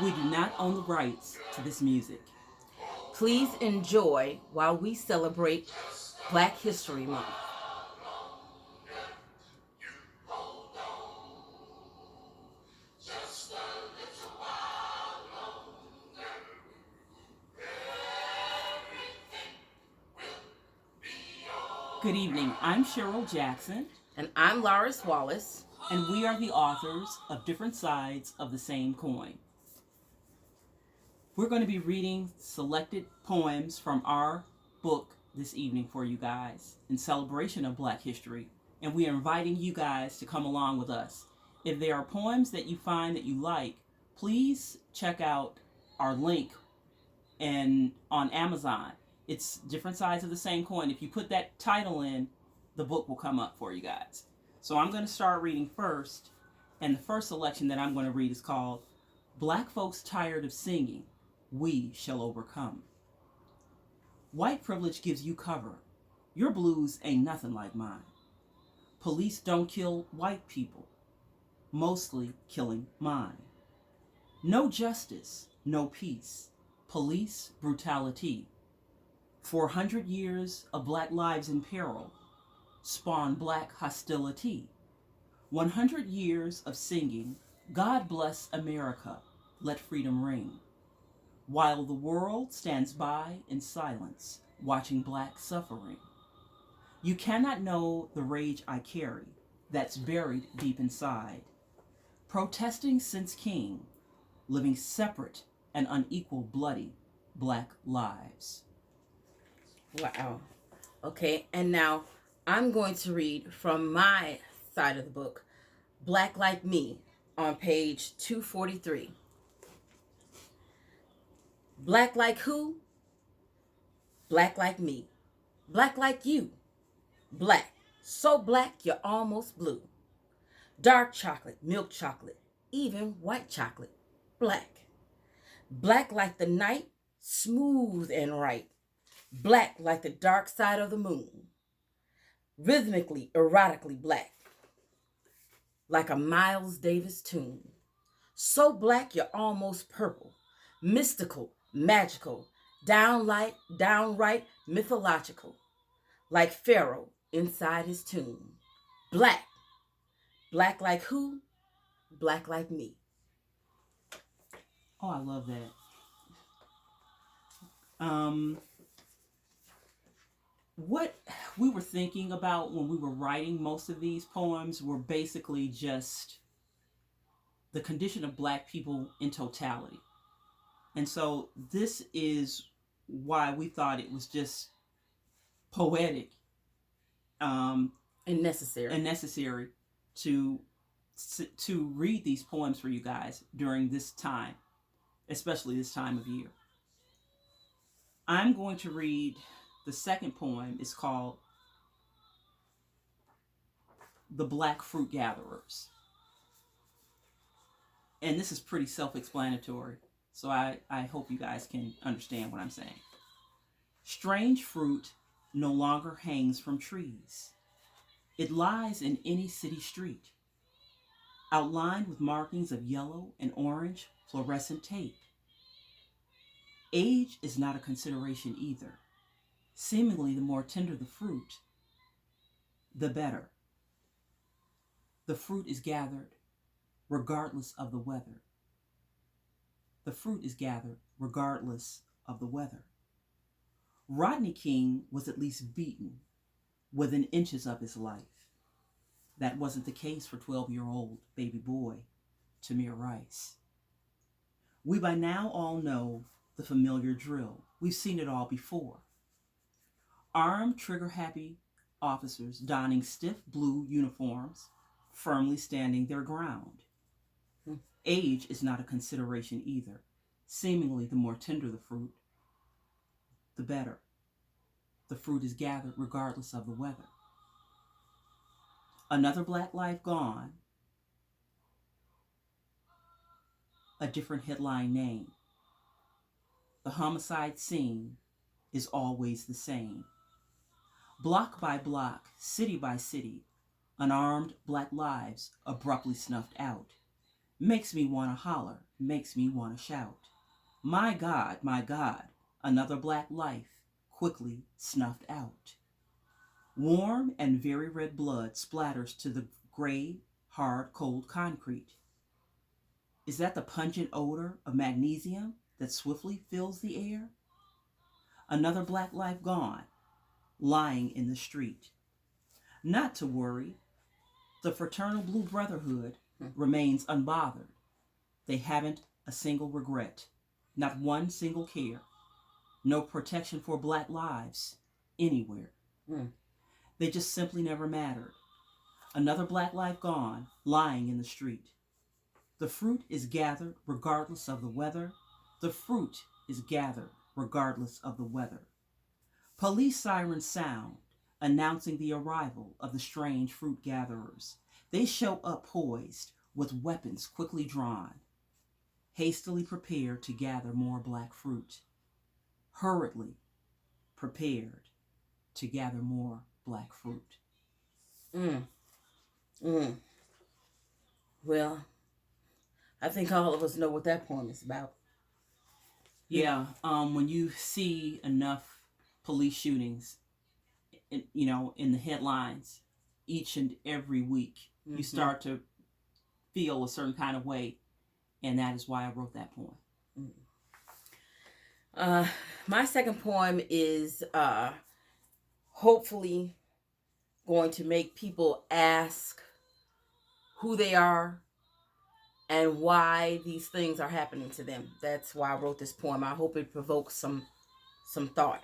We do not own the rights to this music. Please enjoy while we celebrate Black History Month. Good evening. I'm Cheryl Jackson, And I'm Loris Wallace. and we are the authors of Different Sides of the Same Coin. We're going to be reading selected poems from our book this evening for you guys in celebration of Black History, and we are inviting you guys to come along with us. If there are poems that you find that you like, please check out our link and on Amazon. It's Different Sides of the Same Coin. If you put that title in, the book will come up for you guys. So I'm going to start reading first, and the first selection that I'm going to read is called Black Folks Tired of Singing, We Shall Overcome. White privilege gives you cover. Your blues ain't nothing like mine. Police don't kill white people, mostly killing mine. No justice, no peace. Police brutality. 400 years of black lives in peril spawn black hostility. 100 years of singing, God bless America, let freedom ring. While the world stands by in silence, watching black suffering. You cannot know the rage I carry that's buried deep inside. Protesting since King, living separate and unequal bloody black lives. Wow. Okay, and now I'm going to read from my side of the book, Black Like Me, on page 243. Black like who? Black like me. Black like you. Black. So black you're almost blue. Dark chocolate, milk chocolate, even white chocolate. Black. Black like the night, smooth and right. Black like the dark side of the moon. Rhythmically, erotically black. Like a Miles Davis tune. So black you're almost purple. Mystical, magical, downright mythological. Like Pharaoh inside his tomb. Black. Black like who? Black like me. Oh, I love that. Um, what we were thinking about when we were writing most of these poems were basically just the condition of black people in totality. And so this is why we thought it was just poetic And necessary. and necessary to to read these poems for you guys during this time, especially this time of year. I'm going to read the second poem. It's called The Black Fruit Gatherers. And this is pretty self-explanatory, so I hope you guys can understand what I'm saying. Strange fruit no longer hangs from trees. It lies in any city street, outlined with markings of yellow and orange fluorescent tape. Age is not a consideration either. Seemingly, the more tender the fruit, the better. The fruit is gathered regardless of the weather. The fruit is gathered regardless of the weather. Rodney King was at least beaten within inches of his life. That wasn't the case for 12-year-old baby boy Tamir Rice. We by now all know the familiar drill. We've seen it all before. Armed, trigger-happy officers donning stiff blue uniforms, firmly standing their ground. Age is not a consideration either. Seemingly, the more tender the fruit, the better. The fruit is gathered regardless of the weather. Another black life gone, a different headline name. The homicide scene is always the same. Block by block, city by city, unarmed black lives abruptly snuffed out. Makes me want to holler, makes me want to shout. My God, another black life quickly snuffed out. Warm and very red blood splatters to the gray, hard, cold concrete. Is that the pungent odor of magnesium that swiftly fills the air? Another black life gone, lying in the street. Not to worry, the fraternal blue brotherhood remains unbothered. They haven't a single regret, not one single care, no protection for black lives anywhere. Mm. They just simply never mattered. Another black life gone, lying in the street. The fruit is gathered regardless of the weather. The fruit is gathered regardless of the weather. Police sirens sound, announcing the arrival of the strange fruit gatherers. They show up poised, with weapons quickly drawn, hastily prepared to gather more black fruit. Hurriedly prepared to gather more black fruit. Mm. Mm. Well, I think all of us know what that poem is about. Yeah, when you see enough police shootings, in the headlines each and every week, you start to feel a certain kind of way, and that is why I wrote that poem. My second poem is hopefully going to make people ask who they are and why these things are happening to them. That's why I wrote this poem. I hope it provokes some thought.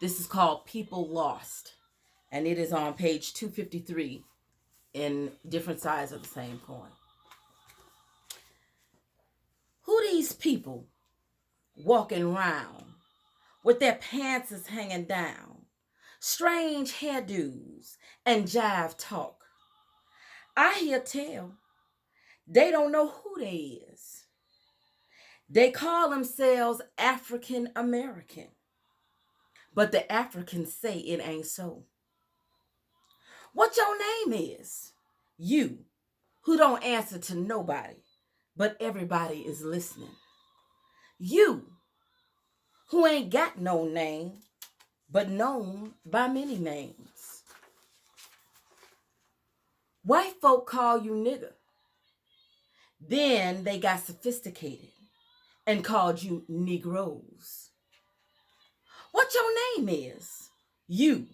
This is called People Lost, and it is on page 253 in different sides of the same poem. Who these people walking round with their pants is hanging down, strange hairdos and jive talk? I hear tell they don't know who they is. They call themselves African American, but the Africans say it ain't so. What your name is? You, who don't answer to nobody, but everybody is listening. You, who ain't got no name, but known by many names. White folk call you nigger. Then they got sophisticated and called you Negroes. What your name is? You,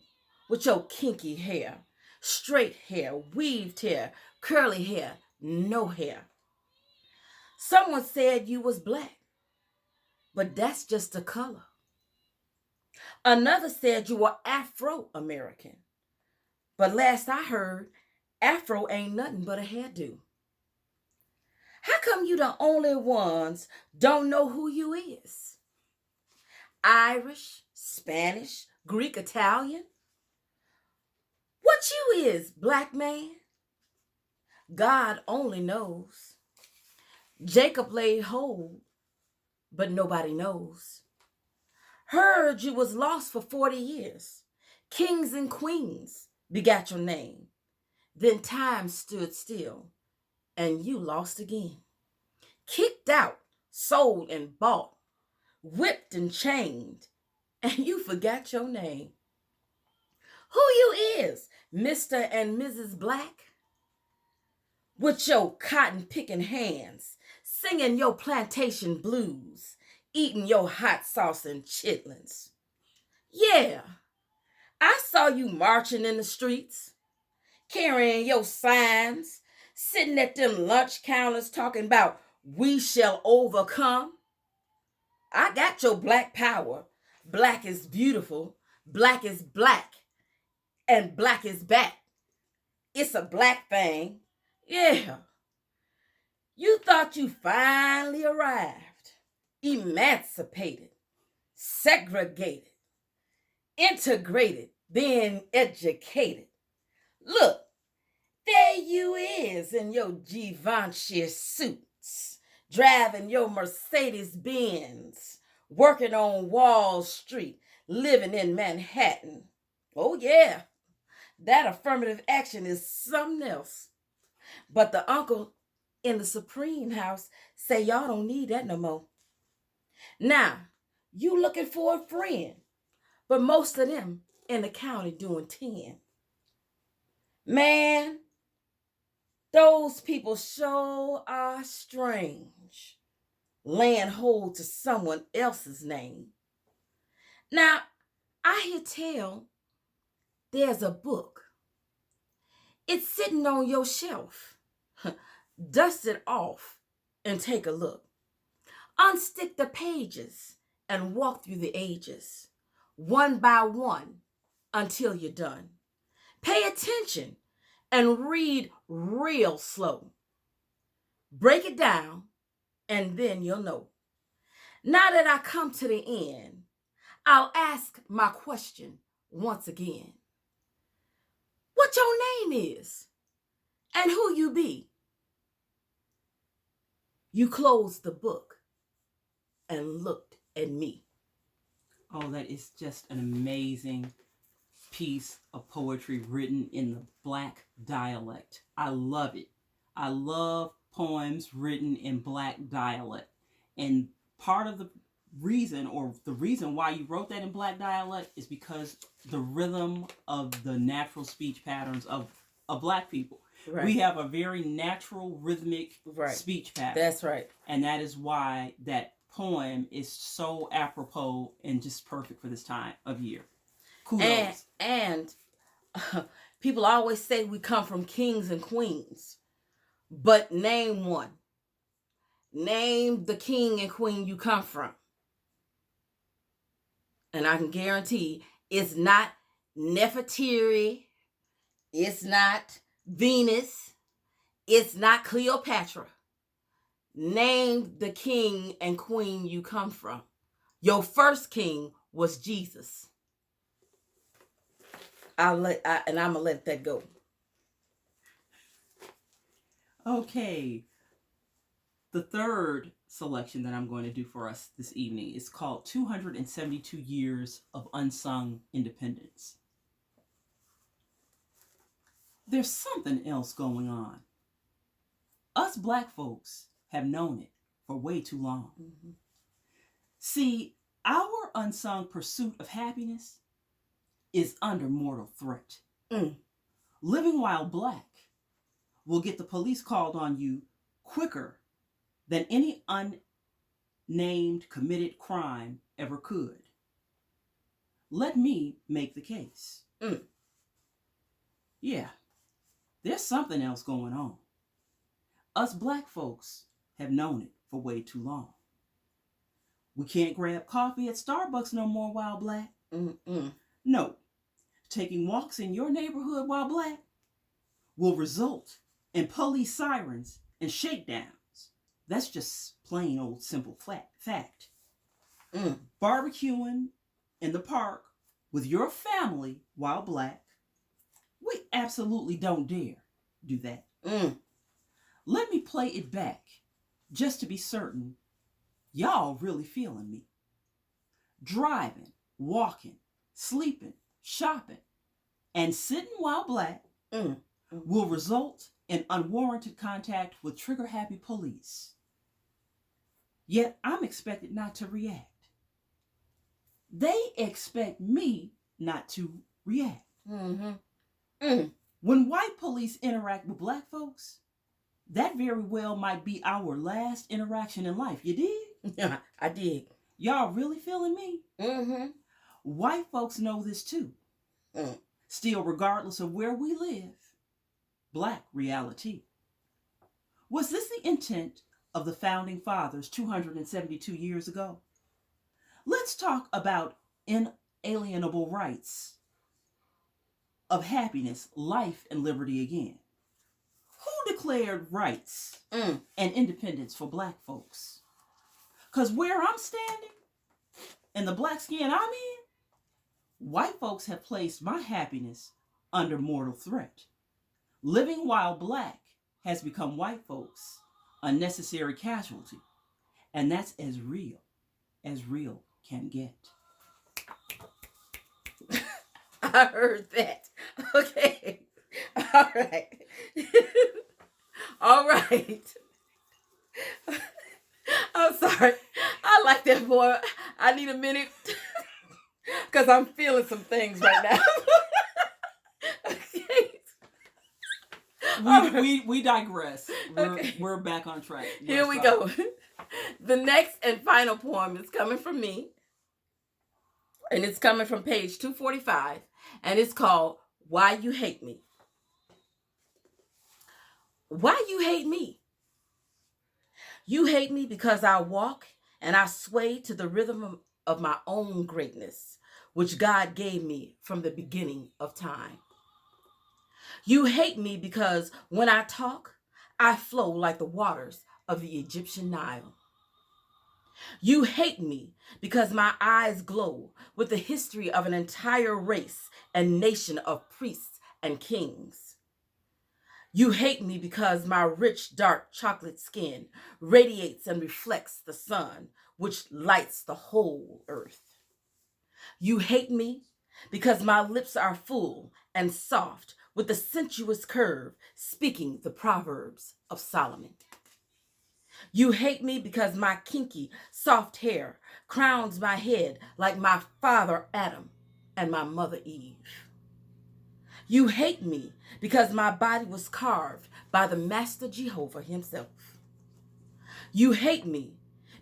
with your kinky hair, straight hair, weaved hair, curly hair, no hair. Someone said you was black, but that's just a color. Another said you were Afro-American, but last I heard, Afro ain't nothing but a hairdo. How come you the only ones don't know who you is? Irish, Spanish, Greek, Italian? What you is, black man? God only knows. Jacob laid hold, but nobody knows. Heard you was lost for 40 years. Kings and queens begat your name. Then time stood still, and you lost again. Kicked out, sold and bought, whipped and chained, and you forgot your name. Who you is, Mr. and Mrs. Black? With your cotton-picking hands, singing your plantation blues, eating your hot sauce and chitlins. Yeah, I saw you marching in the streets, carrying your signs, sitting at them lunch counters talking about we shall overcome. I got your black power. Black is beautiful. Black is black. And black is back. It's a black thing. Yeah. You thought you finally arrived. Emancipated. Segregated. Integrated. Being educated. Look, there you is in your Givenchy suits, driving your Mercedes Benz, working on Wall Street, living in Manhattan. Oh yeah, that affirmative action is something else. But the uncle in the Supreme House say y'all don't need that no more. Now, you looking for a friend, but most of them in the county doing 10. Man, those people sure are strange, laying hold to someone else's name. Now, I hear tell there's a book. It's sitting on your shelf. Dust it off and take a look. Unstick the pages and walk through the ages, one by one, until you're done. Pay attention and read real slow. Break it down, and then you'll know. Now that I come to the end, I'll ask my question once again. What your name is and who you be. You closed the book and looked at me. Oh, that is just an amazing piece of poetry written in the Black dialect. I love it. I love poems written in Black dialect. And part of the reason why you wrote that in Black dialect is because the rhythm of the natural speech patterns of Black people. Right. We have a very natural rhythmic speech pattern. That's right. And that is why that poem is so apropos and just perfect for this time of year. Kudos. And people always say we come from kings and queens, but name one. Name the king and queen you come from. And I can guarantee it's not Nefertiti, it's not Venus, it's not Cleopatra. Name the king and queen you come from. Your first king was Jesus. I'm gonna let that go. Okay. The third selection that I'm going to do for us this evening is called 272 Years of Unsung Independence. There's something else going on. Us Black folks have known it for way too long. Mm-hmm. See, our unsung pursuit of happiness is under mortal threat. Living while Black will get the police called on you quicker than any unnamed committed crime ever could. Let me make the case. Yeah, there's something else going on. Us Black folks have known it for way too long. We can't grab coffee at Starbucks no more while Black. No, taking walks in your neighborhood while Black will result in police sirens and shakedowns. That's just plain old simple fact. Barbecuing in the park with your family while Black, we absolutely don't dare do that. Let me play it back just to be certain y'all really feeling me. Driving, walking, sleeping, shopping, and sitting while Black will result in unwarranted contact with trigger-happy police. Yet I'm expected not to react. They expect me not to react. When white police interact with Black folks, that very well might be our last interaction in life. You dig? Yeah, I dig. Y'all really feeling me? White folks know this too. Still, regardless of where we live, Black reality. Was this the intent of the founding fathers 272 years ago? Let's talk about inalienable rights of happiness, life, and liberty again. Who declared rights and independence for Black folks? Because where I'm standing, and the Black skin I'm in, white folks have placed my happiness under mortal threat. Living while Black has become white folks' unnecessary casualty. And that's as real can get. I heard that. Okay. All right. All right. I'm sorry. I like that boy. I need a minute because I'm feeling some things right now. Okay. We digress. Okay. We're back on track. Here we go. The next and final poem is coming from me, and it's coming from page 245, and it's called Why You Hate Me. Why you hate me? You hate me because I walk and I sway to the rhythm of my own greatness, which God gave me from the beginning of time. You hate me because when I talk, I flow like the waters of the Egyptian Nile. You hate me because my eyes glow with the history of an entire race and nation of priests and kings. You hate me because my rich, dark chocolate skin radiates and reflects the sun, which lights the whole earth. You hate me because my lips are full and soft with the sensuous curve, speaking the Proverbs of Solomon. You hate me because my kinky, soft hair crowns my head like my father Adam and my mother Eve. You hate me because my body was carved by the Master Jehovah himself. You hate me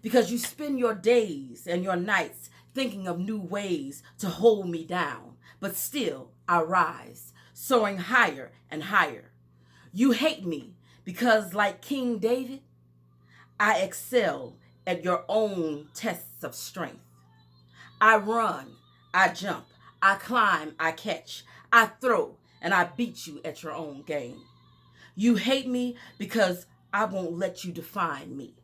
because you spend your days and your nights thinking of new ways to hold me down, but still I rise, soaring higher and higher. You hate me because, like King David, I excel at your own tests of strength. I run, I jump, I climb, I catch, I throw, and I beat you at your own game. You hate me because I won't let you define me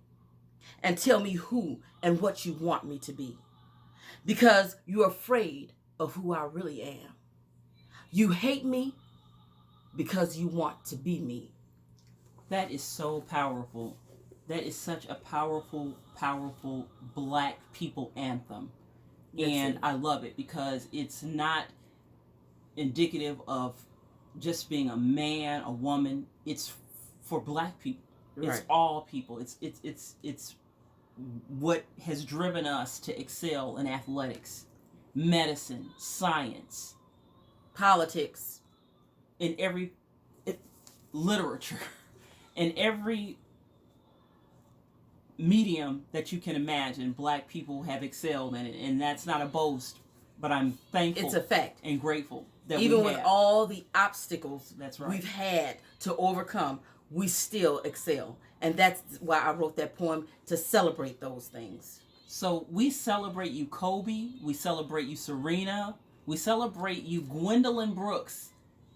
and tell me who and what you want me to be, because you're afraid of who I really am. You hate me because you want to be me. That is so powerful. That is such a powerful, powerful Black people anthem. And I love it because it's not indicative of just being a man, a woman. It's for Black people. Right. It's all people. It's what has driven us to excel in athletics, medicine, science, politics, in every literature, in every medium that you can imagine. Black people have excelled in it, and that's not a boast, but I'm thankful. It's a fact and grateful that even we with have. all the obstacles that's right. we've had to overcome, we still excel, and that's why I wrote that poem, to celebrate those things. So we celebrate you, Kobe. We celebrate you, Serena. We celebrate you, Gwendolyn Brooks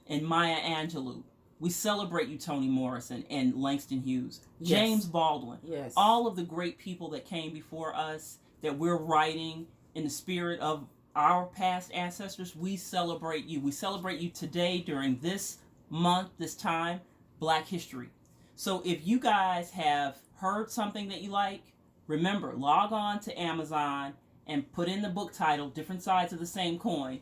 and Maya Angelou. We celebrate you, Toni Morrison and Langston Hughes, yes. James Baldwin. Yes. All of the great people that came before us that we're writing in the spirit of our past ancestors. We celebrate you. We celebrate you today during this month, this time, Black History. So if you guys have heard something that you like, remember, log on to Amazon and put in the book title, Different Sides of the Same Coin.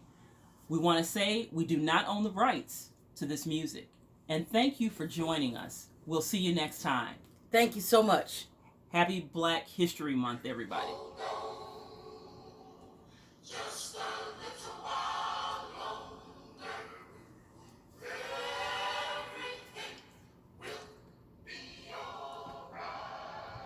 We want to say we do not own the rights to this music. And thank you for joining us. We'll see you next time. Thank you so much. Happy Black History Month, everybody.